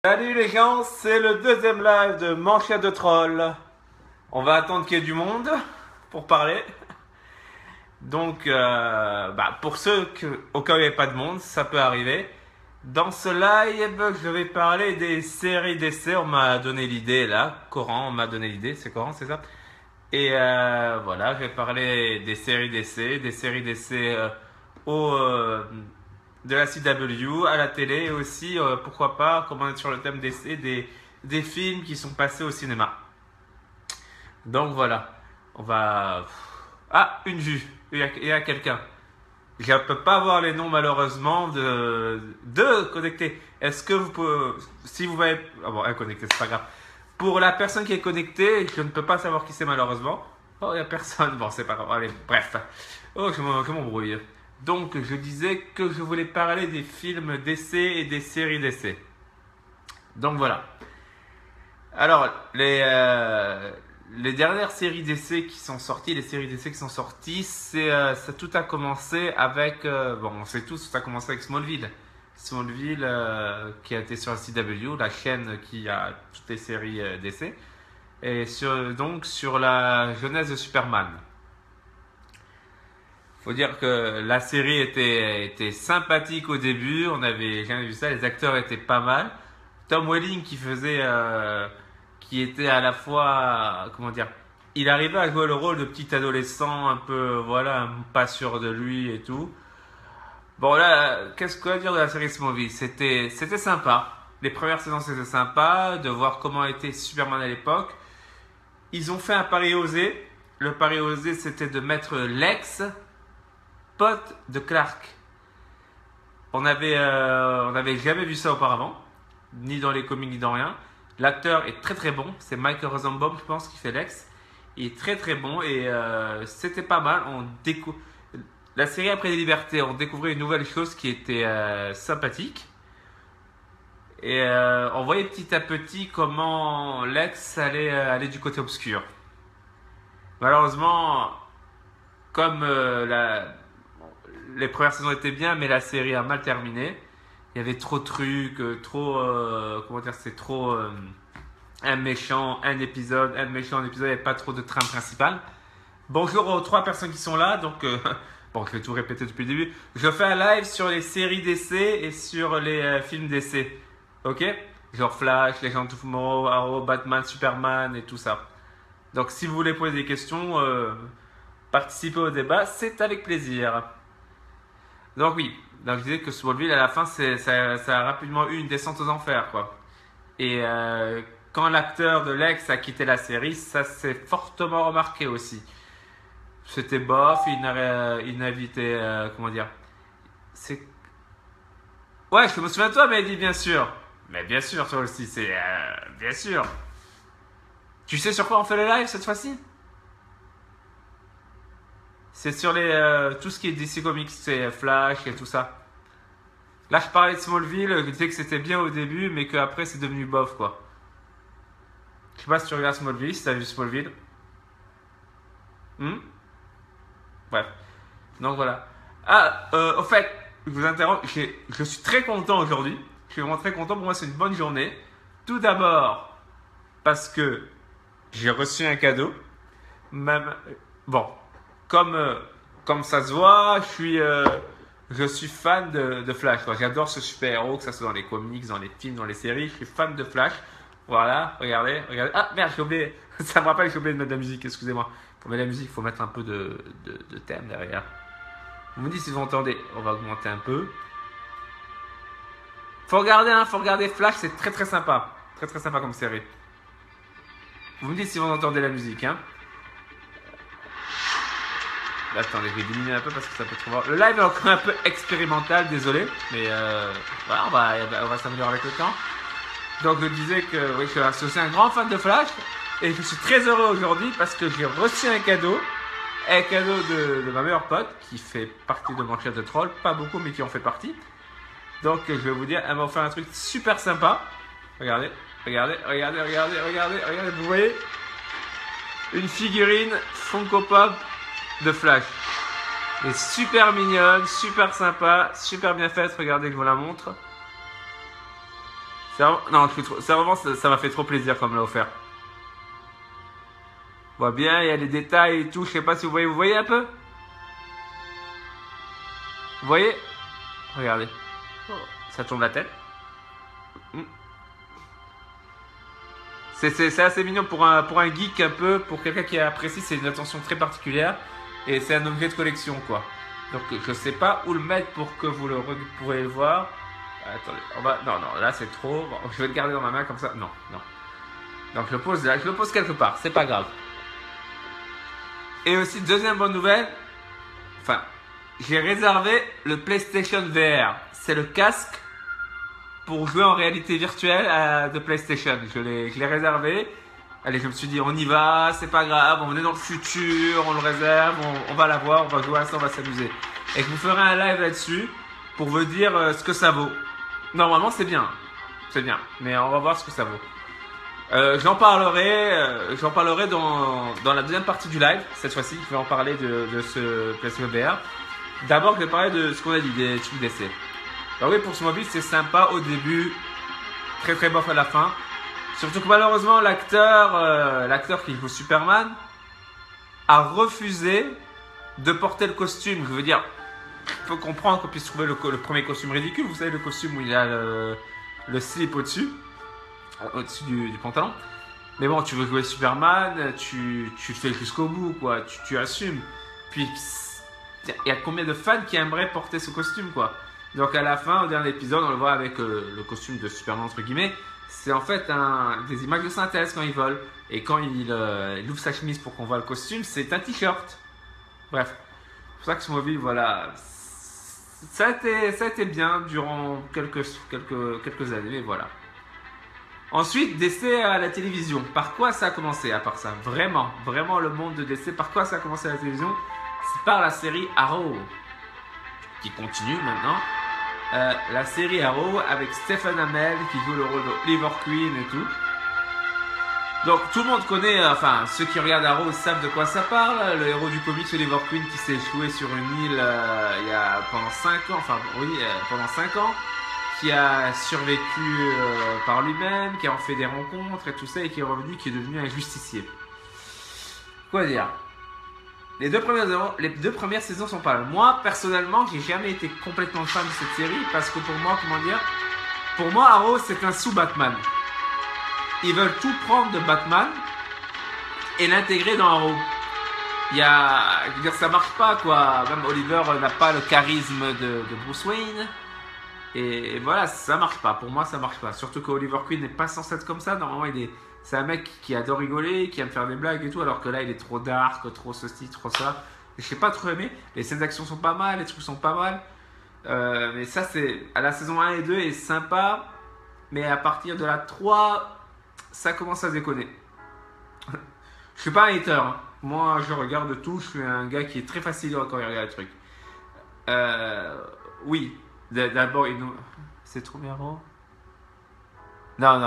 Salut les gens, c'est le deuxième live de Manchette de Troll. On va attendre qu'il y ait du monde pour parler. Donc, pour ceux au cas où il n'y avait pas de monde, ça peut arriver. Dans ce live, je vais parler des séries d'essais. On m'a donné l'idée là. Coran m'a donné l'idée. C'est Coran, c'est ça? Et voilà, je vais parler des séries d'essais. De la CW à la télé et aussi, pourquoi pas, comme on est sur le thème d'essai, des films qui sont passés au cinéma. Donc voilà, on va... Ah, une vue, il y a quelqu'un. Je ne peux pas voir les noms malheureusement de connectés. Est-ce que vous pouvez... Si vous m'avez... Ah bon, connecté, c'est pas grave. Pour la personne qui est connectée, je ne peux pas savoir qui c'est malheureusement. Oh, il n'y a personne. Bon, c'est pas grave. Allez, bref. Oh, je m'embrouille. Donc, je disais que je voulais parler des films d'essai et des séries d'essai. Donc, voilà. Alors, les dernières séries d'essai qui sont sorties, ça tout a commencé avec... on sait tous, ça a commencé avec Smallville. Smallville, qui a été sur la CW, la chaîne qui a toutes les séries d'essai. Et donc, sur la jeunesse de Superman. Faut dire que la série était sympathique au début, on avait jamais vu ça, les acteurs étaient pas mal. Tom Welling qui était à la fois, comment dire, il arrivait à jouer le rôle de petit adolescent un peu, voilà, pas sûr de lui et tout. Bon là, qu'est-ce qu'on va dire de la série Smallville? C'était sympa. Les premières saisons c'était sympa, de voir comment était Superman à l'époque. Ils ont fait un pari osé. Le pari osé c'était de mettre Lex pote de Clark. On n'avait jamais vu ça auparavant, ni dans les comics ni dans rien. L'acteur est très très bon, c'est Michael Rosenbaum je pense qui fait Lex. Il est très très bon et c'était pas mal. La série après les libertés, on découvrait une nouvelle chose qui était sympathique. Et on voyait petit à petit comment Lex allait aller du côté obscur. Malheureusement, comme les premières saisons étaient bien, mais la série a mal terminé. Il y avait trop de trucs, comment dire, c'est trop un méchant, un épisode, il n'y avait pas trop de trame principale. Bonjour aux 3 personnes qui sont là, donc bon, je vais tout répéter depuis le début. Je fais un live sur les séries d'essai et sur les films d'essai, ok? Genre Flash, Legend of Tomorrow, Arrow, Batman, Superman et tout ça. Donc si vous voulez poser des questions, participer au débat, c'est avec plaisir. Donc oui, donc je disais que Smallville à la fin ça a rapidement eu une descente aux enfers quoi. Et quand l'acteur de Lex a quitté la série, ça s'est fortement remarqué aussi. C'était bof, il n'invitait comment dire. C'est ouais, je me souviens de toi, mais il dit bien sûr. Mais bien sûr, toi aussi, c'est bien sûr. Tu sais sur quoi on fait le live cette fois-ci? C'est sur tout ce qui est DC Comics, c'est Flash et tout ça. Là, je parlais de Smallville, je disais que c'était bien au début, mais qu'après, c'est devenu bof, quoi. Je sais pas si tu regardes Smallville, si t'as vu Smallville. Bref. Donc, voilà. Ah, au fait, je vous interromps, je suis très content aujourd'hui. Je suis vraiment très content, pour moi, c'est une bonne journée. Tout d'abord, parce que j'ai reçu un cadeau. Même, bon... Comme ça se voit, je suis fan de Flash. J'adore ce super-héros, que ce soit dans les comics, dans les films, dans les séries. Je suis fan de Flash. Voilà, regardez. Ah merde, j'ai oublié. Ça me rappelle que j'ai oublié de mettre de la musique, excusez-moi. Pour mettre de la musique, il faut mettre un peu de thème derrière. Vous me dites si vous entendez. On va augmenter un peu. Faut regarder Flash, c'est très très sympa. Très très sympa comme série. Vous me dites si vous entendez la musique, hein. Attendez, je vais diminuer un peu parce que ça peut trop voir. Le live est encore un peu expérimental, désolé. Mais voilà, on va s'améliorer avec le temps. Donc je disais que oui, je suis aussi un grand fan de Flash. Et je suis très heureux aujourd'hui parce que j'ai reçu un cadeau. Un cadeau de ma meilleure pote qui fait partie de Manchette de Troll. Pas beaucoup, mais qui en fait partie. Donc je vais vous dire, elle m'a offert un truc super sympa. Regardez. Vous voyez? Une figurine Funko Pop de Flash. Elle est super mignonne, super sympa, super bien faite. Regardez, je vous la montre. Non, c'est vraiment, ça m'a fait trop plaisir comme l'a offert. On voit bien, il y a les détails et tout. Je sais pas si vous voyez un peu? Vous voyez? Regardez. Ça tourne la tête. C'est assez mignon pour un geek un peu, pour quelqu'un qui apprécie, c'est une attention très particulière. Et c'est un objet de collection, quoi. Donc je sais pas où le mettre pour que vous pourrez le voir. Attendez, non, là c'est trop. Bon, je vais le garder dans ma main comme ça. Non. Donc je le pose là, je le pose quelque part, c'est pas grave. Et aussi, deuxième bonne nouvelle. Enfin, j'ai réservé le PlayStation VR. C'est le casque pour jouer en réalité virtuelle de PlayStation. Je l'ai réservé. Allez, je me suis dit, on y va, c'est pas grave, on est dans le futur, on le réserve, on va l'avoir, on va jouer à ça, on va s'amuser. Et je vous ferai un live là-dessus pour vous dire ce que ça vaut. Normalement, c'est bien, mais on va voir ce que ça vaut. J'en parlerai dans la deuxième partie du live, cette fois-ci. Je vais en parler de ce PlayStation VR. D'abord, je vais parler de ce qu'on a dit, des trucs d'essai. Alors oui, pour ce mobile, c'est sympa au début, très très bof à la fin. Surtout que malheureusement, l'acteur qui joue Superman a refusé de porter le costume. Je veux dire, il faut comprendre qu'on puisse trouver le premier costume ridicule. Vous savez, le costume où il a le slip au-dessus du pantalon. Mais bon, tu veux jouer Superman, tu le fais jusqu'au bout, quoi. Tu assumes. Puis, il y a combien de fans qui aimeraient porter ce costume, quoi. Donc à la fin, au dernier épisode, on le voit avec le costume de Superman, entre guillemets. C'est en fait des images de synthèse quand il vole. Et quand il ouvre sa chemise pour qu'on voit le costume, c'est un t-shirt. Bref, c'est pour ça que ce mobile, voilà, ça a été bien durant quelques années, mais voilà. Ensuite, DC à la télévision. Par quoi ça a commencé à part ça? Vraiment le monde de DC, par quoi ça a commencé à la télévision? C'est par la série Arrow, qui continue maintenant. La série Arrow avec Stephen Amell qui joue le rôle d'Oliver Queen et tout. Donc tout le monde connaît, enfin ceux qui regardent Arrow savent de quoi ça parle. Le héros du comics Oliver Queen qui s'est échoué sur une île pendant 5 ans, pendant 5 ans, qui a survécu par lui-même, qui a en fait des rencontres et tout ça et qui est revenu, qui est devenu un justicier. Quoi dire? Les deux premières saisons sont pas mal. Moi, personnellement, j'ai jamais été complètement fan de cette série parce que pour moi, Arrow, c'est un sous-Batman. Ils veulent tout prendre de Batman et l'intégrer dans Arrow. Ça marche pas, quoi. Même Oliver n'a pas le charisme de Bruce Wayne. Et voilà, ça marche pas. Pour moi, ça marche pas. Surtout que Oliver Queen n'est pas censé être comme ça. Normalement, c'est un mec qui adore rigoler, qui aime faire des blagues et tout, alors que là il est trop dark, trop ceci, trop ça. Je n'ai pas trop aimé. Les scènes d'action sont pas mal, les trucs sont pas mal. Mais ça, c'est à la saison 1 et 2 est sympa. Mais à partir de la 3, ça commence à déconner. Je suis pas un hater. Hein. Moi, je regarde tout. Je suis un gars qui est très facile quand il regarde les trucs. Oui, d'abord, c'est trop bien, Arrow. Non,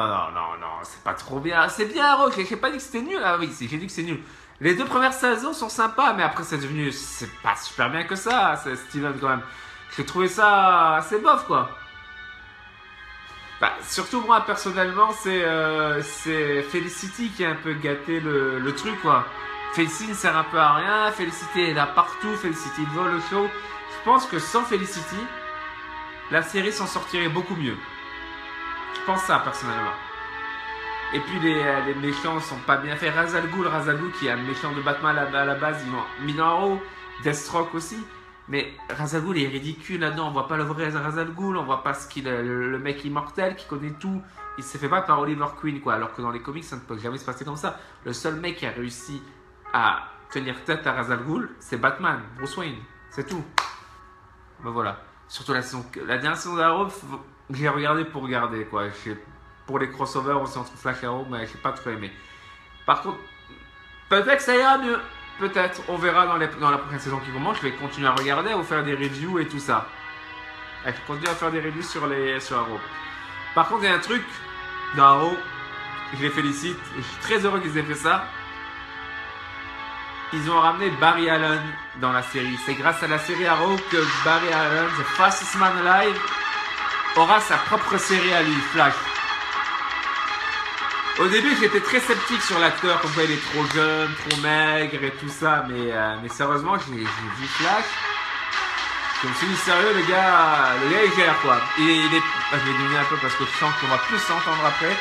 c'est pas trop bien. C'est bien, Arrow. J'ai pas dit que c'était nul. Ah oui, j'ai dit que c'est nul. Les deux premières saisons sont sympas, mais après c'est pas super bien que ça, c'est Steven quand même. J'ai trouvé ça assez bof, quoi. Bah, surtout moi, personnellement, c'est Felicity qui a un peu gâté le truc, quoi. Felicity ne sert un peu à rien, Felicity est là partout, Felicity vole le show. Je pense que sans Felicity, la série s'en sortirait beaucoup mieux. Je pense ça personnellement. Et puis les méchants sont pas bien faits. Ra's al Ghul qui est un méchant de Batman à la base, ils l'ont mis dans Arrow. Deathstroke aussi. Mais Ra's al Ghul est ridicule là-dedans. On voit pas le vrai Ra's al Ghul, on voit pas le mec immortel qui connaît tout. Il se fait pas par Oliver Queen, quoi. Alors que dans les comics, ça ne peut jamais se passer comme ça. Le seul mec qui a réussi à tenir tête à Ra's al Ghul, c'est Batman, Bruce Wayne. C'est tout. Ben voilà. Surtout la dernière saison d'Arrow, j'ai regardé pour regarder, quoi. Pour les crossovers aussi entre Flash et Arrow, mais j'ai pas trop aimé. Par contre, peut-être que ça ira mieux. Peut-être. On verra dans la prochaine saison qui commence. Je vais continuer à regarder, à vous faire des reviews et tout ça. Je vais continuer à faire des reviews sur Arrow. Par contre, il y a un truc dans Arrow, je les félicite. Je suis très heureux qu'ils aient fait ça. Ils ont ramené Barry Allen dans la série. C'est grâce à la série Arrow que Barry Allen, The Fastest Man Alive, aura sa propre série à lui, Flash. Au début, j'étais très sceptique sur l'acteur, comme quoi il est trop jeune, trop maigre et tout ça, mais sérieusement, j'ai vu Flash. Je me suis dit, sérieux, le gars il gère quoi. Il est, je vais donner un peu parce que je sens qu'on va plus s'entendre après.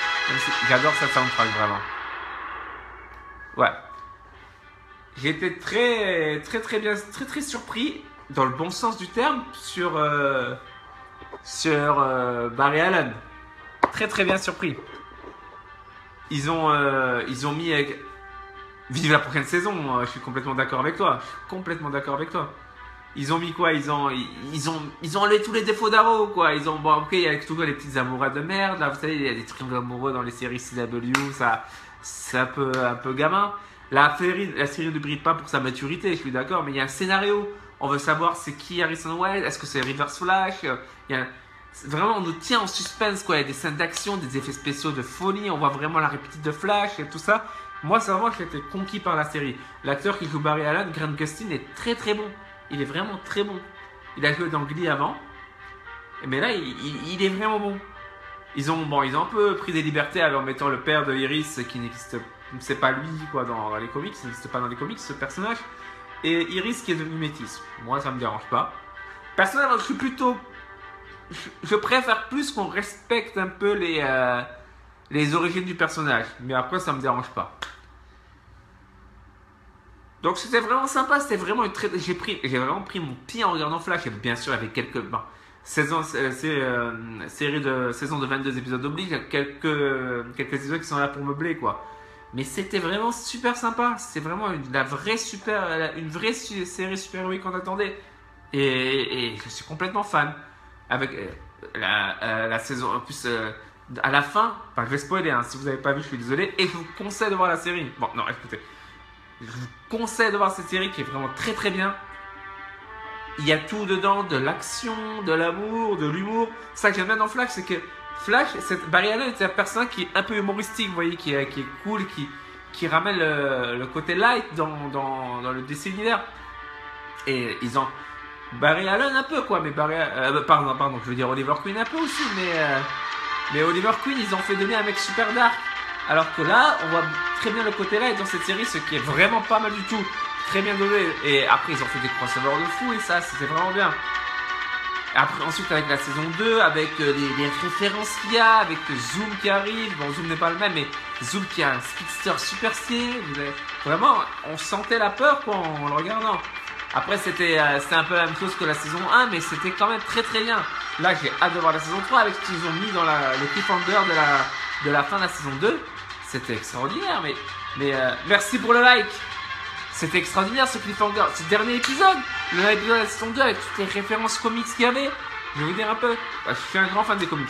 J'adore cette soundtrack, vraiment. Ouais. J'ai été très bien, très surpris, dans le bon sens du terme, sur Barry Allen. Très bien surpris. Ils ont mis. Vive la prochaine saison, je suis complètement d'accord avec toi. Ils ont mis quoi? Ils ont enlevé tous les défauts d'Arrow, quoi. Bon, ok, il y a toujours les petites amoureuses de merde, là, vous savez, il y a des trucs amoureux dans les séries CW, ça, c'est un peu gamin. La série ne brille pas pour sa maturité, je suis d'accord, mais il y a un scénario. On veut savoir c'est qui Harrison Wells, est-ce que c'est Reverse Flash? Vraiment, on nous tient en suspense, quoi. Il y a des scènes d'action, des effets spéciaux de folie, on voit vraiment la répétition de Flash et tout ça. Moi, c'est vraiment que j'ai été conquis par la série. L'acteur qui joue Barry Allen, Grant Gustin, est très bon. Il est vraiment très bon. Il a joué dans Glee avant, mais là, il est vraiment bon. Ils ont un peu pris des libertés en mettant le père de Iris qui n'existe, c'est pas lui quoi dans les comics, il n'existe pas dans les comics ce personnage, et Iris qui est devenue métisse. Moi, ça me dérange pas. Personnellement, je préfère plus qu'on respecte un peu les origines du personnage, mais après, ça me dérange pas. Donc c'était vraiment sympa, c'était vraiment j'ai vraiment pris mon pied en regardant Flash, et bien sûr avec quelques série de saison de 22 épisodes oblige, quelques épisodes qui sont là pour meubler quoi. Mais c'était vraiment super sympa, c'est vraiment une vraie série super-héroïque qu'on attendait, et je suis complètement fan avec la saison en plus. À la fin, je vais spoiler, hein, si vous n'avez pas vu, je suis désolé, et je vous conseille de voir la série. Bon, non, écoutez. Je vous conseille de voir cette série qui est vraiment très bien. Il y a tout dedans, de l'action, de l'amour, de l'humour. Ça que j'aime bien dans Flash, c'est que Flash, Barry Allen est un personnage qui est un peu humoristique, vous voyez, qui est cool, qui ramène le côté light dans le DC univers. Et ils ont Barry Allen un peu quoi, mais pardon, je veux dire Oliver Queen un peu aussi, mais Oliver Queen, ils ont fait donner un mec super dark. Alors que là, on voit très bien le côté là et dans cette série, ce qui est vraiment pas mal du tout. Très bien donné. Et après, ils ont fait des crossovers de fou et ça, c'était vraiment bien. Après, ensuite, avec la saison 2, avec les références qu'il y a, avec Zoom qui arrive. Bon, Zoom n'est pas le même, mais Zoom qui a un speedster super stylé. Vraiment, on sentait la peur quoi, en le regardant. Après, c'était un peu la même chose que la saison 1, mais c'était quand même très bien. Là, j'ai hâte de voir la saison 3 avec ce qu'ils ont mis dans le cliffhanger de la fin de la saison 2. C'était extraordinaire, mais merci pour le like. C'était extraordinaire ce cliffhanger, ce dernier épisode. Le dernier épisode de la saison 2 avec toutes les références comics qu'il y avait. Je vais vous dire un peu. Je suis un grand fan des comics.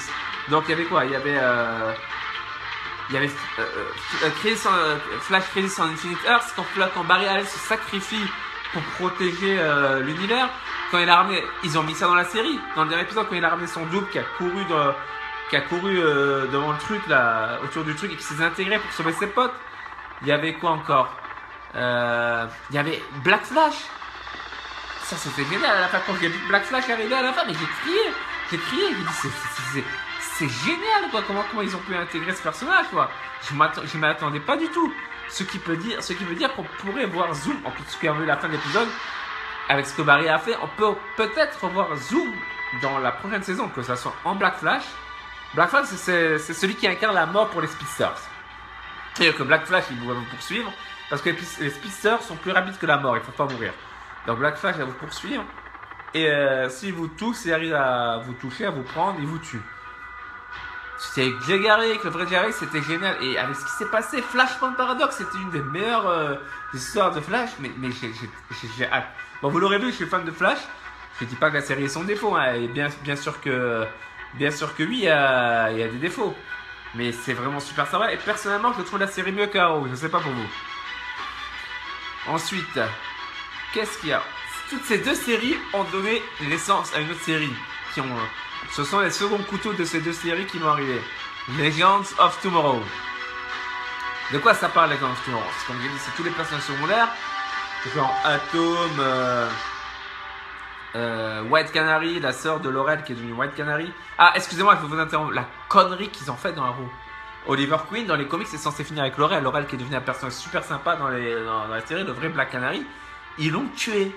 Donc il y avait quoi? Il y avait Flash Crisis on Infinite Earth quand Barry Allen se sacrifie pour protéger l'univers. Quand il a ramené, ils ont mis ça dans la série. Dans le dernier épisode, quand il a ramené son double qui a couru devant le truc là, autour du truc et qui s'est intégré pour sauver ses potes. Il y avait quoi encore? Il y avait Black Flash. Ça c'était génial à la fin quand j'ai vu Black Flash arriver à la fin, mais j'ai crié, j'ai dit c'est génial quoi, comment ils ont pu intégrer ce personnage quoi. Je m'attendais pas du tout. Ce qui veut dire qu'on pourrait voir Zoom, en plus ce qui a vu la fin de l'épisode, avec ce que Barry a fait, on peut peut-être revoir Zoom dans la prochaine saison, que ça soit en Black Flash. Black Flash, c'est celui qui incarne la mort pour les Speedsters. C'est-à-dire que Black Flash, il va vous poursuivre, parce que les Speedsters sont plus rapides que la mort, il ne faut pas mourir. Donc Black Flash va vous poursuivre, et s'il vous touche, s'il arrive à vous toucher, à vous prendre, il vous tue. C'était avec Jay Garrick, le vrai Jay Garrick, c'était génial. Et avec ce qui s'est passé, Flashpoint Paradox, c'était une des meilleures histoires de Flash, mais j'ai hâte. Bon, vous l'aurez vu, je suis fan de Flash. Je ne dis pas que la série est sans défaut, hein, et bien sûr que oui, il y a des défauts. Mais c'est vraiment super sympa. Et personnellement, je trouve la série mieux qu'Arrow. Je ne sais pas pour vous. Ensuite, qu'est-ce qu'il y a? Toutes ces deux séries ont donné naissance à une autre série. Ce sont les seconds couteaux de ces deux séries qui vont arriver. Legends of Tomorrow. De quoi ça parle, Legends of Tomorrow? Comme j'ai dit, c'est tous les personnages secondaires. Genre Atom, White Canary, la sœur de Laurel qui est devenue White Canary. Ah, excusez-moi, je vais vous interrompre. La connerie qu'ils ont fait dans Arrow. Oliver Queen, dans les comics, c'est censé finir avec Laurel. Laurel qui est devenu un personnage super sympa dans la série, le vrai Black Canary. Ils l'ont tué.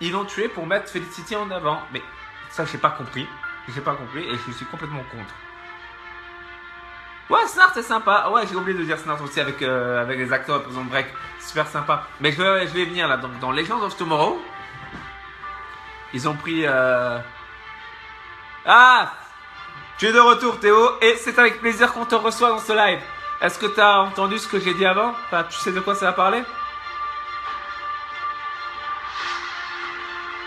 Ils l'ont tué pour mettre Felicity en avant. Mais ça, j'ai pas compris. J'ai pas compris et je suis complètement contre. Ouais, Snart c'est sympa. Ouais, j'ai oublié de dire Snart aussi avec les acteurs de Prison Break. Super sympa. Mais je vais venir là. Donc, dans Legends of Tomorrow, ils ont pris... Ah, tu es de retour Théo et c'est avec plaisir qu'on te reçoit dans ce live. Est-ce que tu as entendu ce que j'ai dit avant? Enfin, tu sais de quoi ça va parler?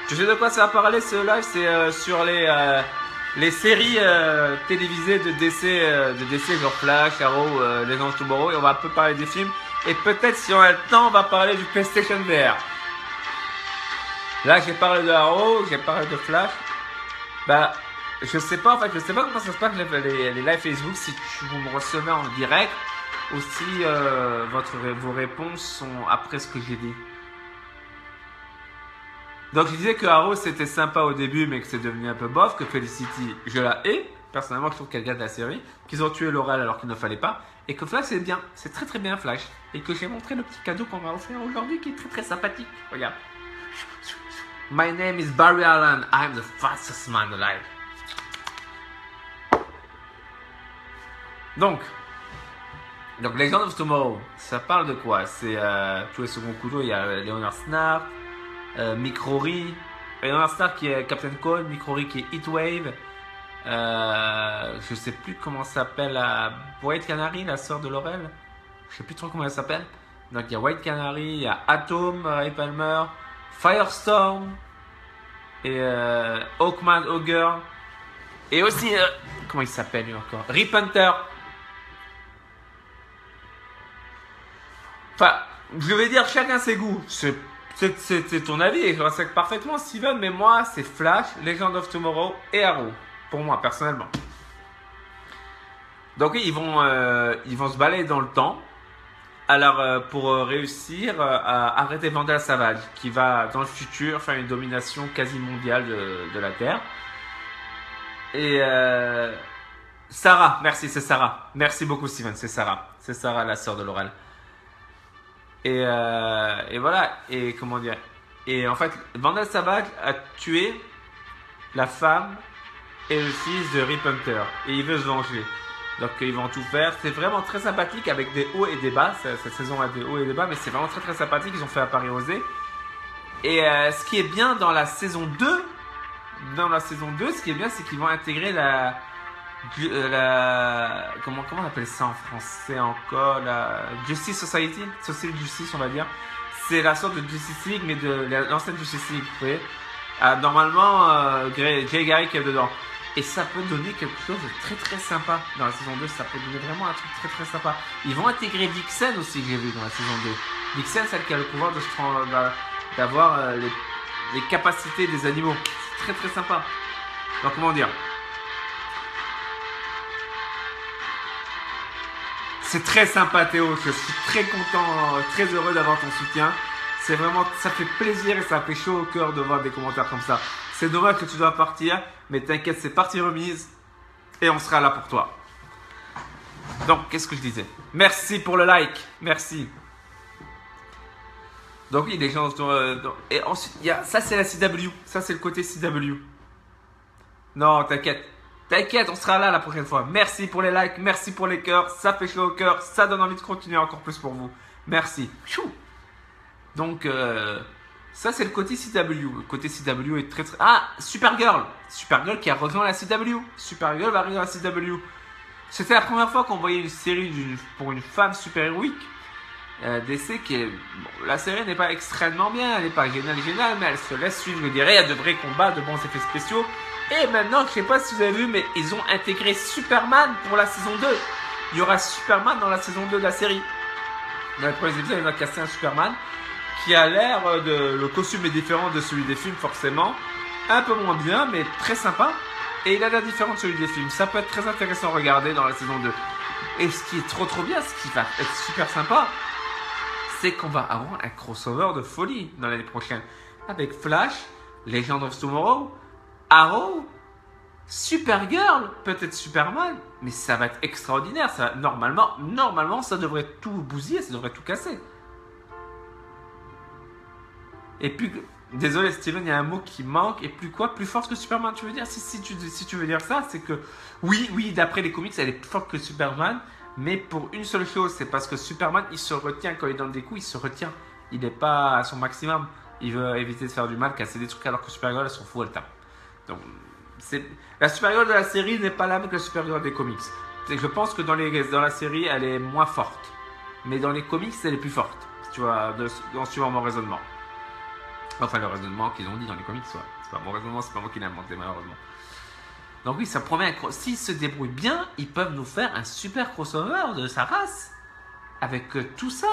Tu sais de quoi ça va parler ce live? C'est sur les séries télévisées de DC genre Flash, Arrow, Legends of Tomorrow, et on va un peu parler des films et peut-être si on a le temps on va parler du PlayStation VR. Là j'ai parlé de Arrow, j'ai parlé de Flash. Bah je sais pas comment ça se passe les lives Facebook, si vous me recevez en direct ou si vos réponses sont après ce que j'ai dit. Donc je disais que Arrow c'était sympa au début mais que c'est devenu un peu bof, que Felicity je la hais, personnellement je trouve qu'elle garde la série, qu'ils ont tué Laurel alors qu'il ne fallait pas, et que Flash c'est bien, c'est très très bien Flash, et que j'ai montré le petit cadeau qu'on va offrir aujourd'hui qui est très très sympathique, regarde. My name is Barry Allen, I'm the fastest man alive. Donc Legends of Tomorrow, ça parle de quoi? C'est tous les seconds couteaux, il y a Leonard Snart, Mick-Rory, Leonard Snart qui est Captain Cold, Mick-Rory qui est Heatwave, je sais plus comment s'appelle la White Canary, la sœur de Laurel, je sais plus trop comment elle s'appelle. Donc il y a White Canary, il y a Atom, Ray Palmer, Firestorm et Hawkman, Hawkgirl, et aussi comment il s'appelle lui encore, Rip Hunter. Enfin, je vais dire chacun ses goûts. C'est ton avis et je respecte parfaitement Steven, mais moi c'est Flash, Legend of Tomorrow et Arrow, pour moi personnellement. Donc oui, ils vont se balader dans le temps. Alors pour réussir à arrêter Vandal Savage, qui va dans le futur faire une domination quasi mondiale de la Terre. Et Sarah, merci, c'est Sarah. Merci beaucoup Steven, c'est Sarah. C'est Sarah, la sœur de Laurel. Et voilà, et comment dire. Et en fait, Vandal Savage a tué la femme et le fils de Rip Hunter. Et il veut se venger. Donc ils vont tout faire. C'est vraiment très sympathique avec des hauts et des bas. Cette saison a des hauts et des bas, mais c'est vraiment très très sympathique. Ils ont fait à Paris Osé. Et ce qui est bien dans la saison 2, ce qui est bien, c'est qu'ils vont intégrer comment on appelle ça en français encore, la Justice Society, Social Justice on va dire. C'est la sorte de Justice League mais de l'ancienne Justice League, vous voyez. Normalement Jay Garrick est dedans. Et ça peut donner quelque chose de très très sympa dans la saison 2, ça peut donner vraiment un truc très très sympa. Ils vont intégrer Vixen aussi, j'ai vu dans la saison 2. Vixen, celle qui a le pouvoir d'avoir les capacités des animaux. C'est très très sympa. Donc comment dire, c'est très sympa Théo, je suis très content, très heureux d'avoir ton soutien. C'est vraiment, ça fait plaisir et ça fait chaud au cœur de voir des commentaires comme ça. C'est dommage que tu dois partir, mais t'inquiète, c'est partie remise et on sera là pour toi. Donc, qu'est-ce que je disais? Merci pour le like, merci. Donc oui, les gens... et ensuite, ça c'est la CW, ça c'est le côté CW. Non, t'inquiète. T'inquiète, on sera là la prochaine fois. Merci pour les likes, merci pour les cœurs. Ça fait chaud au cœur, ça donne envie de continuer encore plus pour vous. Merci. Donc, ça c'est le côté CW. Le côté CW est très très... Ah, Supergirl. Supergirl qui a rejoint la CW. Supergirl va arriver à la CW. C'était la première fois qu'on voyait une série pour une femme super-héroïque. DC qui est... Bon, la série n'est pas extrêmement bien, elle n'est pas géniale, mais elle se laisse suivre, je dirais. Il y a de vrais combats, de bons effets spéciaux. Et maintenant, je sais pas si vous avez vu, mais ils ont intégré Superman pour la saison 2. Il y aura Superman dans la saison 2 de la série. Dans les premiers épisodes, ils ont cassé un Superman qui a l'air de... Le costume est différent de celui des films, forcément. Un peu moins bien, mais très sympa. Et il a l'air différent de celui des films. Ça peut être très intéressant à regarder dans la saison 2. Et ce qui est trop bien, ce qui va être super sympa, c'est qu'on va avoir un crossover de folie dans l'année prochaine. Avec Flash, Legend of Tomorrow, Arrow Supergirl, peut-être Superman, mais ça va être extraordinaire. Ça, normalement, ça devrait tout bousiller, ça devrait tout casser. Et puis, désolé Steven, il y a un mot qui manque. Et plus quoi? Plus forte que Superman, tu veux dire? Si tu veux dire ça, c'est que oui, d'après les comics, elle est plus forte que Superman. Mais pour une seule chose, c'est parce que Superman, il se retient quand il donne des coups, il se retient. Il n'est pas à son maximum. Il veut éviter de faire du mal, casser des trucs, alors que Supergirl, elle s'en fout, elle tape. Donc, la Supergirl de la série n'est pas la même que la Supergirl des comics. Je pense que dans la série, elle est moins forte. Mais dans les comics, elle est plus forte. Si tu vois, en suivant mon raisonnement. Enfin, le raisonnement qu'ils ont dit dans les comics, ouais. C'est pas mon raisonnement, c'est pas moi qui l'ai inventé, malheureusement. Donc oui, ça promet s'ils se débrouillent bien, ils peuvent nous faire un super crossover de sa race. Avec tout ça.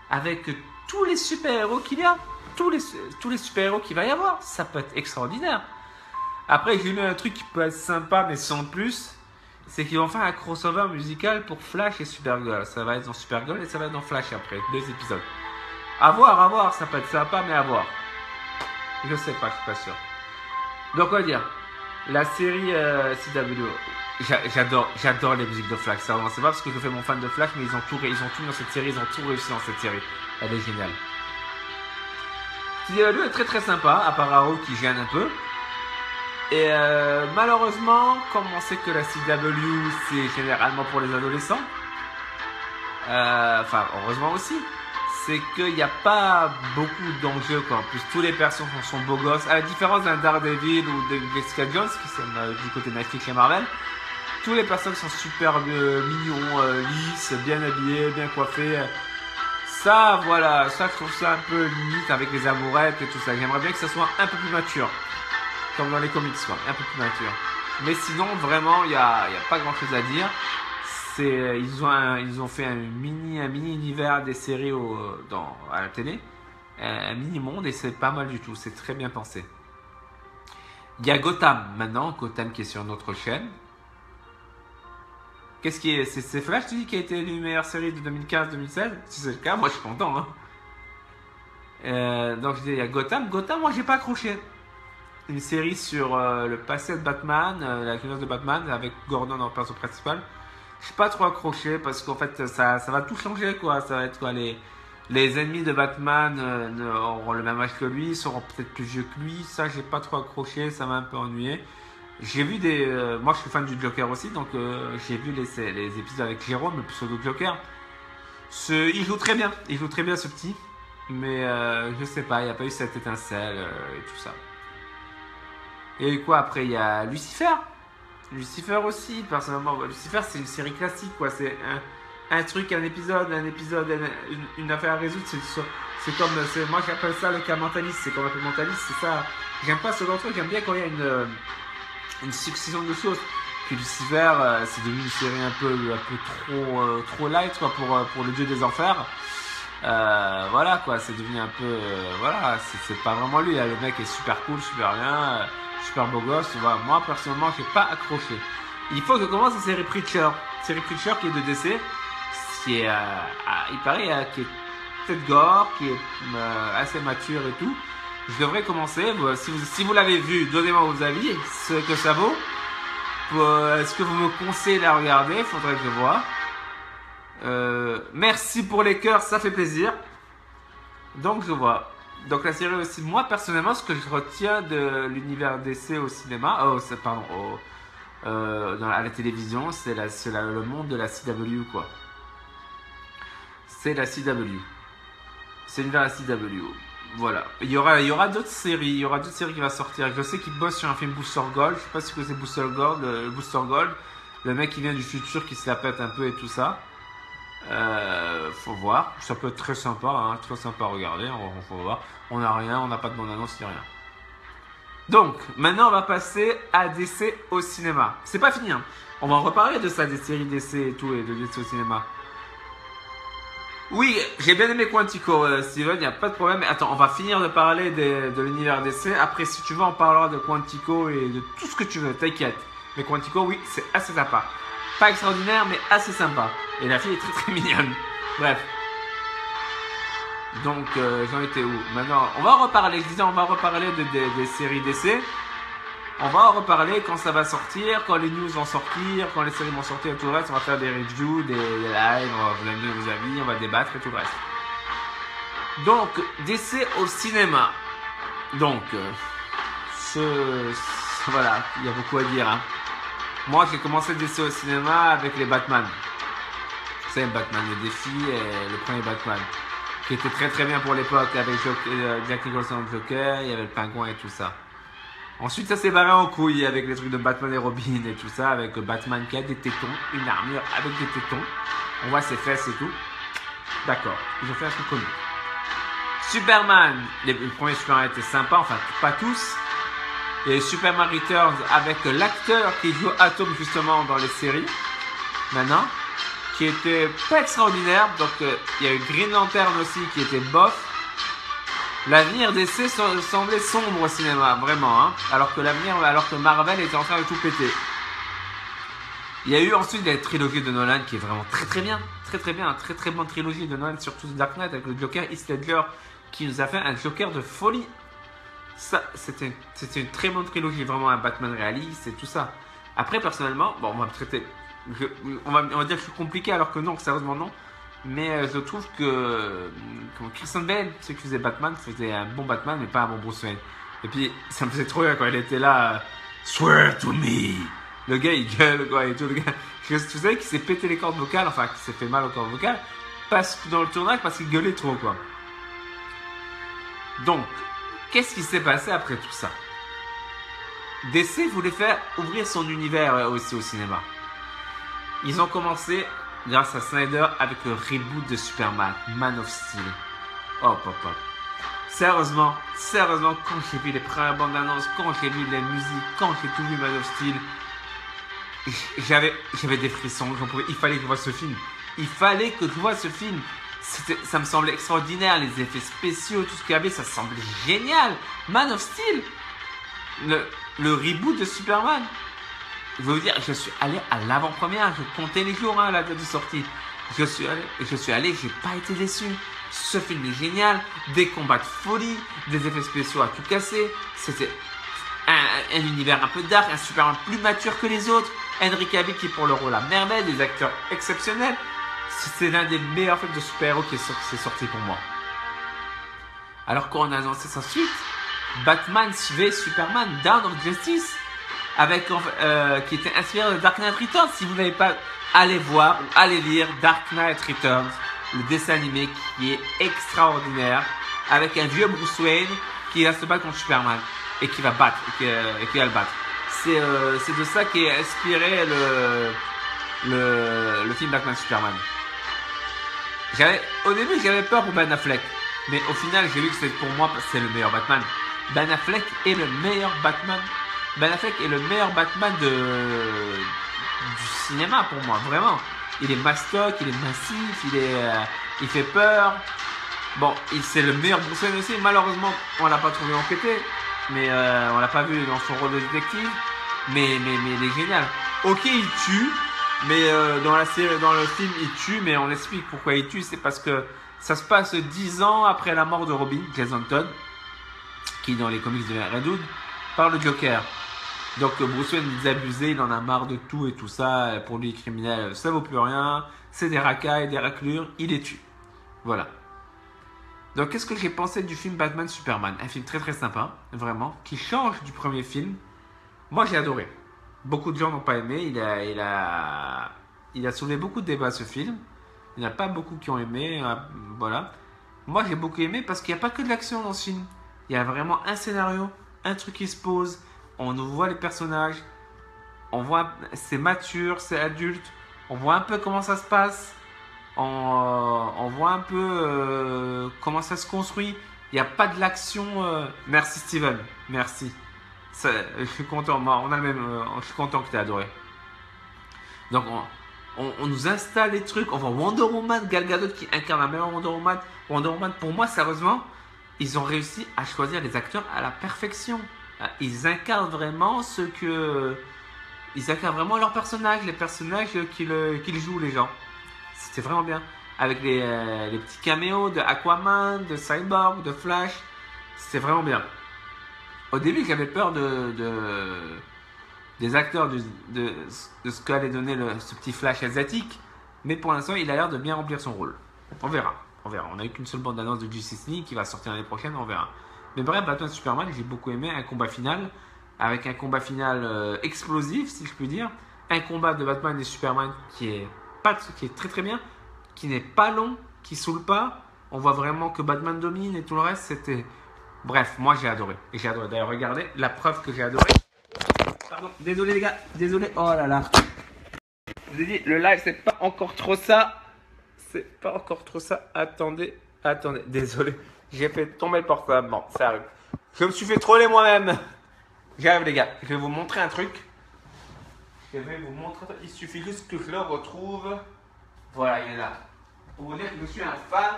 Avec tous les super-héros qu'il y a. Tous les super-héros qu'il va y avoir. Ça peut être extraordinaire. Après, j'ai lu un truc qui peut être sympa, mais sans plus. C'est qu'ils vont faire un crossover musical pour Flash et Supergirl. Ça va être dans Supergirl et ça va être dans Flash après. 2 épisodes. À voir, ça peut être sympa, mais à voir. Je sais pas, je suis pas sûr. Donc, on va dire, la série CW, j'adore les musiques de Flash. C'est pas parce que je fais mon fan de Flash, mais ils ont tout dans cette série, ils ont tout réussi dans cette série. Elle est géniale. CW est très très sympa, à part Arrow qui gêne un peu. Et malheureusement, comme on sait que la CW, c'est généralement pour les adolescents, enfin, heureusement aussi, c'est qu'il n'y a pas beaucoup d'enjeux, quoi. En plus, tous les personnages sont beaux gosses. À la différence d'un Daredevil ou de Jessica Jones, qui sont du côté Netflix et Marvel, tous les personnages sont super mignons, lisses, bien habillés, bien coiffés. Ça, voilà, ça, je trouve ça un peu limite avec les amourettes et tout ça. J'aimerais bien que ça soit un peu plus mature. Comme dans les comics, quoi. Un peu plus mature. Mais sinon, vraiment, il n'y a pas grand chose à dire. Ils ont fait un mini univers des séries à la télé, un mini monde, et c'est pas mal du tout, c'est très bien pensé. Il y a Gotham maintenant, Gotham qui est sur notre chaîne. C'est Flash, tu dis, qui a été l'une meilleure série de 2015-2016? Si c'est le cas, moi je suis content. Hein. Donc je dis, il y a Gotham, moi j'ai pas accroché. Une série sur le passé de Batman, la culture de Batman, avec Gordon en perso principal. Je suis pas trop accroché parce qu'en fait ça va tout changer, quoi. Ça va être quoi, les ennemis de Batman auront le même âge que lui, seront peut-être plus vieux que lui. Ça, j'ai pas trop accroché, ça m'a un peu ennuyé. J'ai vu moi je suis fan du Joker aussi, donc j'ai vu les épisodes avec Jérôme, le pseudo Joker. Il joue très bien ce petit, mais je sais pas, il n'y a pas eu cette étincelle et tout ça. Et quoi, après il y a Lucifer aussi, personnellement. Lucifer, c'est une série classique, quoi. C'est un truc, un épisode, une affaire à résoudre. Moi j'appelle ça le cas mentaliste. C'est comme un peu mentaliste, c'est ça. J'aime pas ce genre de truc, j'aime bien quand il y a une succession de choses. Puis Lucifer, c'est devenu une série un peu trop light, quoi, pour le dieu des enfers. Voilà, quoi, c'est devenu un peu. Voilà, c'est pas vraiment lui. Hein. Le mec est super cool, super bien. Super beau gosse, voilà. Moi personnellement j'ai pas accroché. Il faut que je commence la série Preacher qui est de DC, qui est, il paraît, qui est peut-être gore, qui est assez mature et tout. Je devrais commencer. Si vous l'avez vu, donnez-moi vos avis, ce que ça vaut. Est-ce que vous me conseillez de la regarder? Il faudrait que je vois. Merci pour les cœurs, ça fait plaisir. Donc je vois. Donc la série aussi, moi personnellement, ce que je retiens de l'univers DC au cinéma, à la télévision, c'est le monde de la CW, quoi. C'est la CW. C'est l'univers de la CW. Voilà. Il y aura d'autres séries, qui vont sortir. Je sais qu'ils bossent sur un film Booster Gold. Je sais pas si c'est Booster Gold, le mec qui vient du futur, qui se la pète un peu et tout ça. Faut voir, ça peut être très sympa, hein, très sympa à regarder, faut voir. On n'a pas de bande-annonce ni rien. Donc, maintenant on va passer à DC au cinéma. C'est pas fini, hein. On va en reparler de ça, des séries DC et tout, et de DC au cinéma. Oui, j'ai bien aimé Quantico, Steven, il n'y a pas de problème. Mais attends, on va finir de parler de l'univers DC. Après, si tu veux, on parlera de Quantico et de tout ce que tu veux, t'inquiète. Mais Quantico, oui, c'est assez sympa. Pas extraordinaire, mais assez sympa. Et la fille est très très mignonne. Bref. Donc, j'en étais où? Maintenant, on va reparler. Je disais, on va reparler des séries DC. On va en reparler quand ça va sortir, quand les news vont sortir, quand les séries vont sortir et tout le reste. On va faire des reviews, des lives, on va vous donner vos avis, on va débattre et tout le reste. Donc, DC au cinéma. Donc, voilà, il y a beaucoup à dire. Hein. Moi, j'ai commencé DC au cinéma avec les Batman. Vous savez, Batman le défi et le premier Batman. Qui était très très bien pour l'époque avec Jack Nicholson Joker, il y avait le pingouin et tout ça. Ensuite, ça s'est barré en couille avec les trucs de Batman et Robin et tout ça, avec Batman qui a des tétons, une armure avec des tétons. On voit ses fesses et tout. D'accord, ils ont fait un truc comique. Superman, le premier Superman était sympa, enfin pas tous. Et Superman Returns avec l'acteur qui joue Atom justement dans les séries, maintenant, qui était pas extraordinaire. Donc il y a eu Green Lantern aussi qui était bof. L'avenir d'essai semblait sombre au cinéma, vraiment, hein, alors que Marvel était en train de tout péter. Il y a eu ensuite la trilogie de Nolan qui est vraiment très très bien, très très bonne trilogie de Nolan, surtout Dark Knight avec le Joker Heath Ledger qui nous a fait un Joker de folie. Ça, c'était une très bonne trilogie, vraiment un Batman réaliste et tout ça. Après, personnellement, bon, on va dire que je suis compliqué alors que non, sérieusement non. Mais je trouve que Christian Bale, celui qui faisait Batman, faisait un bon Batman, mais pas un bon Bruce Wayne. Et puis, ça me faisait trop rire quand il était là. Swear to me. Le gars, il gueule, quoi, et tout. Le gars, vous savez qu'il s'est pété les cordes vocales, enfin, qu'il s'est fait mal aux cordes vocales, dans le tournage, parce qu'il gueulait trop, quoi. Donc, qu'est-ce qui s'est passé après tout ça? DC voulait faire ouvrir son univers aussi au cinéma. Ils ont commencé grâce à Snyder avec le reboot de Superman, Man of Steel. Hop, hop, hop. Sérieusement, quand j'ai vu les premières bandes annonces, quand j'ai vu les musiques, quand j'ai tout vu Man of Steel, j'avais des frissons. Il fallait que je voie ce film. Ça me semblait extraordinaire, les effets spéciaux, tout ce qu'il y avait, ça semblait génial. Man of Steel, le reboot de Superman. Je veux vous dire, je suis allé à l'avant-première, je comptais les jours, hein, la date de sortie. Je suis allé, j'ai pas été déçu. Ce film est génial, des combats de folie, des effets spéciaux à tout casser. C'était un univers un peu dark, un Superman plus mature que les autres. Henry Cavill qui est pour le rôle à merveille, des acteurs exceptionnels. C'est l'un des meilleurs films de super-héros qui est sorti pour moi. Alors qu'on a annoncé sa suite, Batman v Superman, Dawn of Justice, qui était inspiré de Dark Knight Returns. Si vous n'avez pas, allez voir ou allez lire Dark Knight Returns, le dessin animé qui est extraordinaire, avec un vieux Bruce Wayne qui va se battre contre Superman et qui va battre, et qui va le battre. C'est de ça qu'est inspiré le film Batman Superman. Au début, j'avais peur pour Ben Affleck, mais au final, j'ai vu que pour moi, c'est le meilleur Batman. Ben Affleck est le meilleur Batman. Ben Affleck est le meilleur Batman du cinéma pour moi, vraiment. Il est mastoc, il est massif, il fait peur. Bon, c'est le meilleur Bruce Wayne aussi. Malheureusement, on l'a pas trouvé enquêté, mais on l'a pas vu dans son rôle de détective. Mais il est génial. Ok, il tue, mais dans la série, dans le film, il tue, mais on explique pourquoi il tue. C'est parce que ça se passe 10 ans après la mort de Robin, Jason Todd, qui dans les comics de Redwood, par le Joker. Donc Bruce Wayne est abusé, il en a marre de tout et tout ça. Pour lui, les criminels, ça vaut plus rien. C'est des racailles, des raclures, il les tue. Voilà. Donc qu'est-ce que j'ai pensé du film Batman Superman? Un film très très sympa, vraiment, qui change du premier film. Moi j'ai adoré. Beaucoup de gens n'ont pas aimé. Il a soulevé beaucoup de débats ce film. Il n'y en a pas beaucoup qui ont aimé. Voilà. Moi j'ai beaucoup aimé parce qu'il n'y a pas que de l'action dans ce film. Il y a vraiment un scénario, un truc qui se pose. On nous voit les personnages. On voit, c'est mature, c'est adulte. On voit un peu comment ça se passe. On voit un peu comment ça se construit. Il n'y a pas de l'action. Merci Steven, merci. Je suis content. On a le même. Je suis content que tu aies adoré. Donc on nous installe les trucs. On voit Wonder Woman, Gal Gadot qui incarne la meilleure Wonder Woman. Wonder Woman, pour moi, sérieusement, ils ont réussi à choisir les acteurs à la perfection. Ils incarnent vraiment ils incarnent vraiment leurs personnages, les personnages qu'ils jouent, les gens. C'était vraiment bien. Avec les petits caméos de Aquaman, de Cyborg, de Flash. C'était vraiment bien. Au début, j'avais peur des acteurs de ce qu'allait donner ce petit Flash asiatique, mais pour l'instant, il a l'air de bien remplir son rôle. On verra, on verra. On n'a eu qu'une seule bande-annonce de Justice League qui va sortir l'année prochaine, on verra. Mais bref, Batman Superman, j'ai beaucoup aimé un combat final, avec un combat final explosif, si je puis dire. Un combat de Batman et Superman qui est très très bien, qui n'est pas long, qui saoule pas. On voit vraiment que Batman domine et tout le reste, c'était... Bref, moi j'ai adoré. Et j'ai adoré. D'ailleurs, regardez, la preuve que j'ai adoré. Pardon, désolé les gars, désolé. Oh là là. Je vous ai dit, le live, c'est pas encore trop ça. C'est pas encore trop ça. Attendez, désolé. J'ai fait tomber le portable. Bon, ça arrive. Je me suis fait troller moi-même. J'arrive les gars, je vais vous montrer un truc. Il suffit juste que je le retrouve. Voilà, il est là. Pour vous dire que je suis un fan.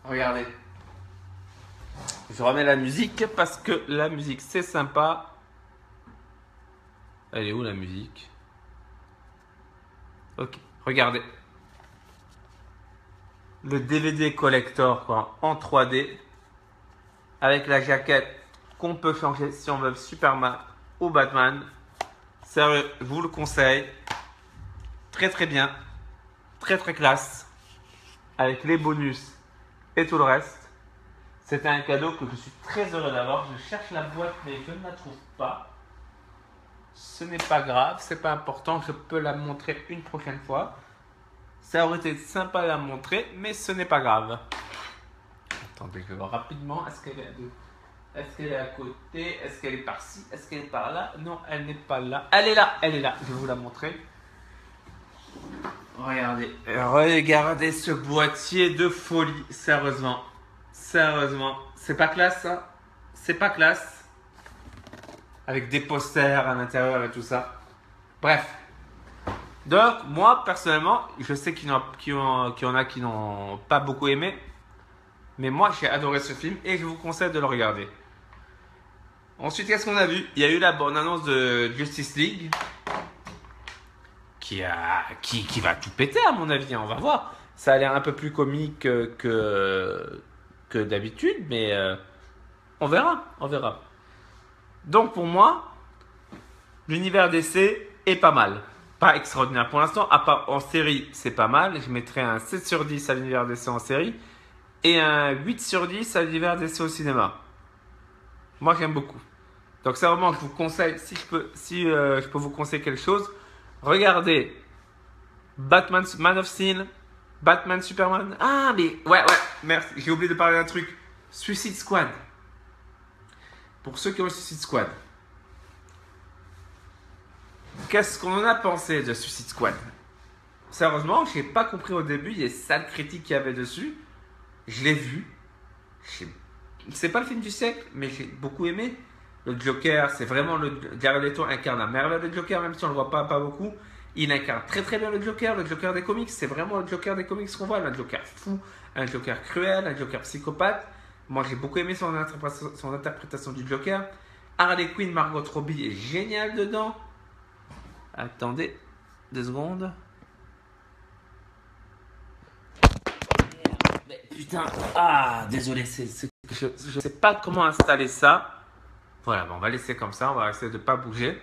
Regardez. Je remets la musique parce que la musique c'est sympa. Elle est où la musique? Ok, regardez. Le DVD collector quoi, en 3D. Avec la jaquette qu'on peut changer si on veut Superman ou Batman. Sérieux, je vous le conseille. Très très bien. Très très classe. Avec les bonus et tout le reste. C'était un cadeau que je suis très heureux d'avoir. Je cherche la boîte mais je ne la trouve pas. Ce n'est pas grave, c'est pas important. Je peux la montrer une prochaine fois. Ça aurait été sympa de la montrer, mais ce n'est pas grave. Attendez, je vais voir rapidement. Est-ce qu'elle est à côté? Est-ce qu'elle est par-ci? Est-ce qu'elle est par là? Non, elle n'est pas là. Elle est là, elle est là. Je vais vous la montrer. Regardez ce boîtier de folie. Sérieusement. C'est pas classe ça? C'est pas classe. Avec des posters à l'intérieur et tout ça. Bref. Donc, moi, personnellement, je sais qu'il y en a qui n'ont pas beaucoup aimé. Mais moi, j'ai adoré ce film et je vous conseille de le regarder. Ensuite, qu'est-ce qu'on a vu? Il y a eu la bande-annonce de Justice League qui va tout péter à mon avis. On va voir. Ça a l'air un peu plus comique que d'habitude, mais on verra. Donc pour moi, l'univers DC est pas mal. Pas extraordinaire pour l'instant. À part en série, c'est pas mal. Je mettrais un 7/10 à l'univers DC en série. Et un 8/10 à l'univers DC au cinéma. Moi, j'aime beaucoup. Donc, c'est vraiment, je vous conseille, si je peux vous conseiller quelque chose, regardez Batman, Man of Steel, Batman, Superman. Ah, mais ouais, merci. J'ai oublié de parler d'un truc. Suicide Squad. Pour ceux qui ont le Suicide Squad. Qu'est-ce qu'on en a pensé de Suicide Squad? Sérieusement, je n'ai pas compris au début les sales critiques qu'il y avait dessus. Je l'ai vu. C'est pas le film du siècle, mais j'ai beaucoup aimé. Le Joker, c'est vraiment Jared Leto incarne à merveille le Joker, même si on le voit pas beaucoup. Il incarne très très bien le Joker des comics. C'est vraiment le Joker des comics qu'on voit. Un Joker fou, un Joker cruel, un Joker psychopathe. Moi, j'ai beaucoup aimé son interprétation du Joker. Harley Quinn, Margot Robbie est géniale dedans. Attendez 2 secondes. Mais putain, désolé, je sais pas comment installer ça. Voilà, bon, on va laisser comme ça, on va essayer de pas bouger.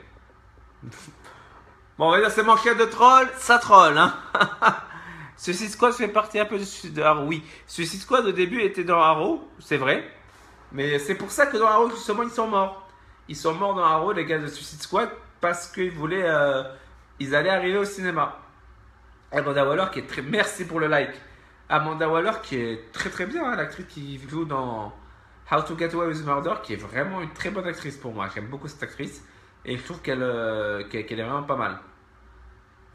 Bon, on va dire c'est manchette de troll, ça troll, hein. Suicide Squad fait partie un peu de Arrow, oui. Suicide Squad au début était dans Arrow, c'est vrai. Mais c'est pour ça que dans Arrow, justement, ils sont morts. Ils sont morts dans Arrow, les gars de Suicide Squad, parce qu'ils voulaient... ils allaient arriver au cinéma. Amanda Waller qui est très... Merci pour le like. Amanda Waller qui est très très bien, hein, l'actrice qui joue dans How to Get Away with Murder, qui est vraiment une très bonne actrice pour moi. J'aime beaucoup cette actrice et je trouve qu'elle est vraiment pas mal.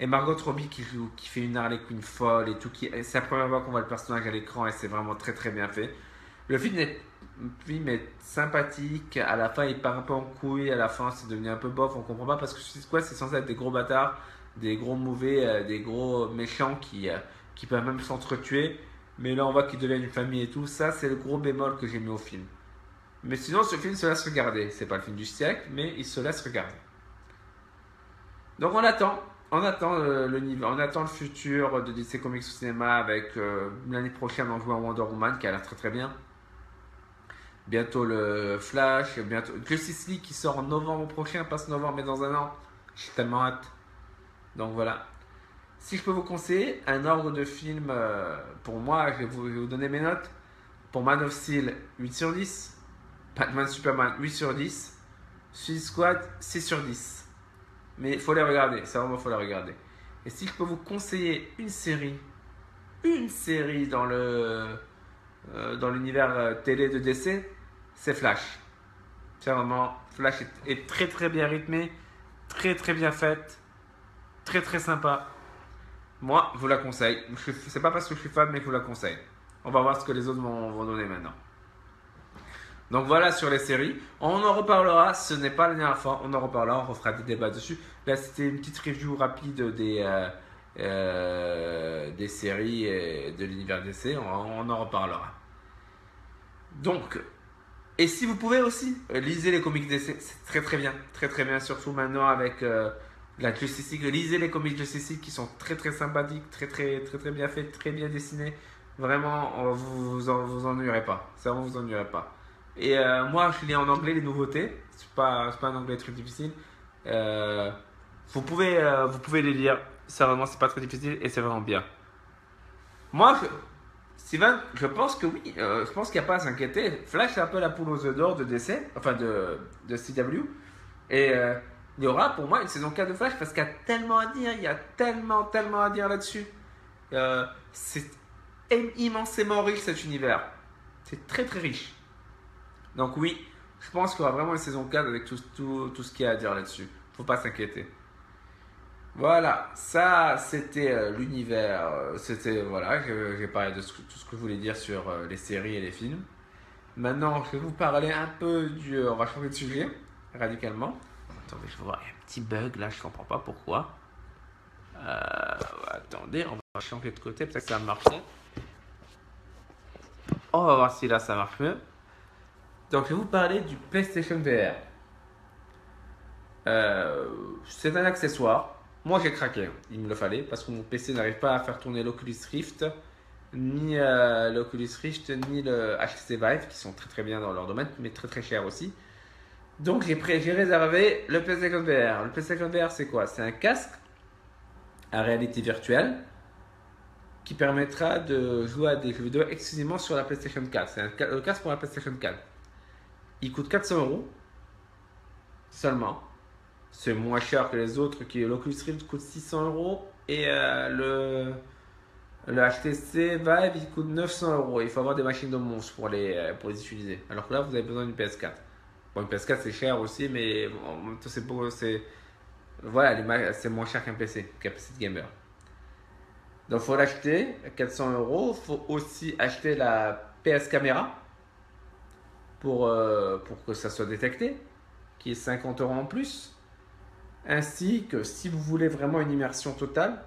Et Margot Robbie qui fait une Harley Quinn folle et tout. C'est la première fois qu'on voit le personnage à l'écran et c'est vraiment très très bien fait. Le film est sympathique. À la fin, il part un peu en couille. À la fin, c'est devenu un peu bof. On comprend pas parce que c'est quoi? C'est censé être des gros bâtards, des gros mauvais, des gros méchants qui peuvent même s'entretuer. Mais là, on voit qu'ils deviennent une famille et tout. Ça, c'est le gros bémol que j'ai mis au film. Mais sinon, ce film se laisse regarder. C'est pas le film du siècle, mais il se laisse regarder. Donc, on attend le futur de DC Comics au cinéma avec l'année prochaine on joue à Wonder Woman qui a l'air très très bien. Bientôt le Flash, bientôt Justice League qui sort en novembre prochain, pas ce novembre mais dans un an. J'ai tellement hâte. Donc voilà. Si je peux vous conseiller un ordre de film, pour moi, je vais vous donner mes notes. Pour Man of Steel, 8 sur 10. Batman Superman, 8 sur 10. Suicide Squad, 6 sur 10. Mais il faut les regarder, c'est vraiment faut les regarder. Et si je peux vous conseiller une série dans l'univers télé de DC, c'est Flash. C'est vraiment, Flash est très très bien rythmé, très très bien faite, très très sympa. Moi, je vous la conseille. C'est pas parce que je suis fan, mais je vous la conseille. On va voir ce que les autres vont donner maintenant. Donc voilà sur les séries. On en reparlera. Ce n'est pas la dernière fois. On en reparlera. On refera des débats dessus. Là, c'était une petite review rapide des séries et de l'univers DC. On en reparlera. Donc, et si vous pouvez aussi, lisez les comics DC. C'est très très bien. Très très bien. Surtout maintenant avec la Justice League. Lisez les comics Justice League qui sont très très sympathiques. Très très très très bien faits. Très bien dessinés. Vraiment, vous ennuierez pas. C'est vraiment, vous ennuierez pas. Et moi, je lis en anglais les nouveautés. C'est pas un anglais très difficile. Vous pouvez les lire. Sérieusement, c'est pas très difficile et c'est vraiment bien. Moi, Steven, je pense que oui. Je pense qu'il n'y a pas à s'inquiéter. Flash, c'est un peu la poule aux œufs d'or de DC, enfin de CW. Et il y aura pour moi une saison 4 de Flash parce qu'il y a tellement à dire. Il y a tellement à dire là-dessus. C'est immensément riche cet univers. C'est très très riche. Donc oui, je pense qu'il y aura vraiment une saison 4 avec tout ce qu'il y a à dire là-dessus. Faut pas s'inquiéter. Voilà, ça c'était l'univers. C'était voilà, j'ai parlé de tout ce que je voulais dire sur les séries et les films. Maintenant, je vais vous parler un peu du. On va changer de sujet radicalement. Attendez, je vais voir, il y a un petit bug là, je comprends pas pourquoi. Attendez, on va changer de côté, peut-être que ça va marcher. On va voir si là ça marche mieux. Donc, je vais vous parler du PlayStation VR. C'est un accessoire. Moi, j'ai craqué. Il me le fallait parce que mon PC n'arrive pas à faire tourner l'Oculus Rift, ni le HTC Vive, qui sont très très bien dans leur domaine, mais très très chers aussi. Donc, j'ai réservé le PlayStation VR. Le PlayStation VR, c'est quoi? C'est un casque à réalité virtuelle qui permettra de jouer à des jeux vidéo exclusivement sur la PlayStation 4. C'est le casque pour la PlayStation 4. Il coûte 400 € seulement. C'est moins cher que les autres. L'Oculus Rift coûte 600 € et le HTC Vive il coûte 900 €. Il faut avoir des machines de monstres pour les utiliser. Alors que là, vous avez besoin d'une PS4. Bon, une PS4 c'est cher aussi, mais en même temps, voilà, c'est moins cher qu'un PC de gamer. Donc, il faut l'acheter à 400 €. Il faut aussi acheter la PS Caméra pour que ça soit détecté, qui est 50 € en plus. Ainsi que si vous voulez vraiment une immersion totale,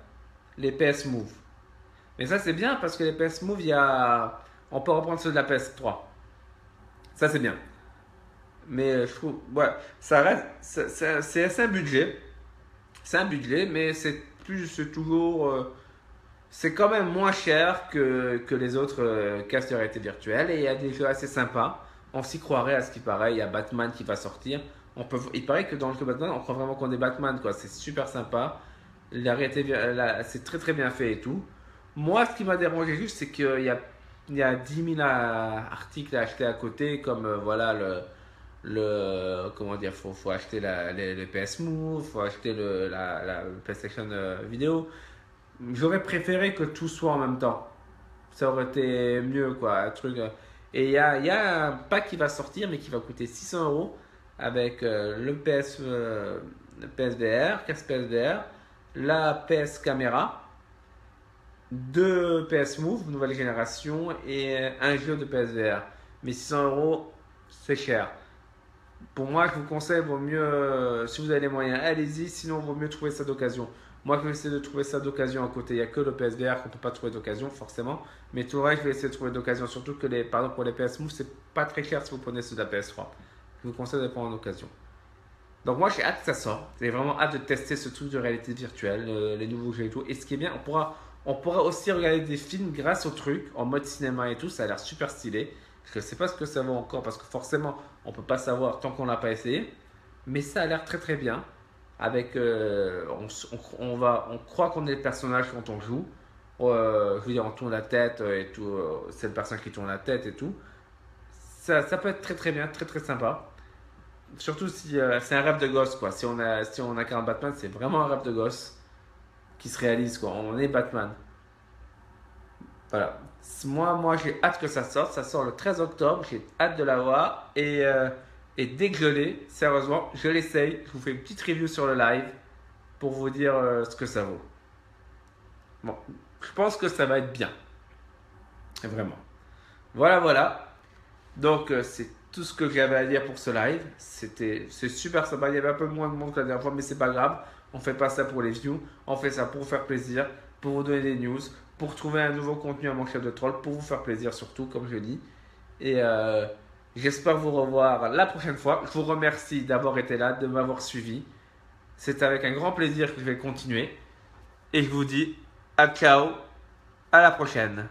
les PS Move. Mais ça c'est bien parce que les PS Move, on peut reprendre ceux de la PS3. Ça c'est bien. Mais je trouve, ouais, ça reste, c'est un budget. C'est un budget, mais c'est toujours, c'est quand même moins cher que les autres casques de réalité virtuelle. Et il y a des jeux assez sympas. On s'y croirait à ce qui paraît. Il y a Batman qui va sortir. Il paraît que dans le jeu Batman, on croit vraiment qu'on est Batman, quoi. C'est super sympa. C'est très très bien fait et tout. Moi, ce qui m'a dérangé juste, c'est qu'il y a 10 000 articles à acheter à côté, comme voilà comment dire, faut acheter les PS Move, faut acheter la PlayStation vidéo. J'aurais préféré que tout soit en même temps. Ça aurait été mieux, quoi, un truc. Et il y a un pack qui va sortir, mais qui va coûter 600 € avec le PSVR, casque PSVR, la PS Caméra, 2 PS Move, nouvelle génération, et un jeu de PSVR. Mais 600 €, c'est cher. Pour moi, je vous conseille, vaut mieux, si vous avez les moyens, allez-y, sinon, vaut mieux trouver ça d'occasion. Moi, je vais essayer de trouver ça d'occasion à côté. Il n'y a que le PSVR qu'on ne peut pas trouver d'occasion, forcément. Mais tout le reste, je vais essayer de trouver d'occasion. Surtout que, par exemple, pour les PS Move, c'est pas très cher si vous prenez ceux de la PS3. Je vous conseille de prendre en occasion. Donc, moi, j'ai hâte que ça sorte. J'ai vraiment hâte de tester ce truc de réalité virtuelle, les nouveaux jeux et tout. Et ce qui est bien, on pourra aussi regarder des films grâce au truc, en mode cinéma et tout. Ça a l'air super stylé. Je ne sais pas ce que ça vaut encore parce que forcément, on ne peut pas savoir tant qu'on l'a pas essayé. Mais ça a l'air très très bien. Avec, on croit qu'on est le personnage quand on joue. Je veux dire, on tourne la tête et tout. C'est le personnage qui tourne la tête et tout. Ça peut être très très bien, très très sympa. Surtout si c'est un rêve de gosse, quoi. Si on incarne Batman, c'est vraiment un rêve de gosse qui se réalise, quoi. On est Batman. Voilà. Moi j'ai hâte que ça sorte. Ça sort le 13 octobre. J'ai hâte de l'avoir. Et dès que je l'ai, sérieusement, je l'essaye. Je vous fais une petite review sur le live pour vous dire ce que ça vaut. Bon, je pense que ça va être bien. Vraiment. Voilà, voilà. Donc, c'est tout ce que j'avais à dire pour ce live. C'est super sympa. Il y avait un peu moins de monde que la dernière fois, mais c'est pas grave. On fait pas ça pour les views. On fait ça pour vous faire plaisir, pour vous donner des news, pour trouver un nouveau contenu à mon chef de troll, pour vous faire plaisir surtout, comme je dis. Et j'espère vous revoir la prochaine fois. Je vous remercie d'avoir été là, de m'avoir suivi. C'est avec un grand plaisir que je vais continuer. Et je vous dis à ciao, à la prochaine.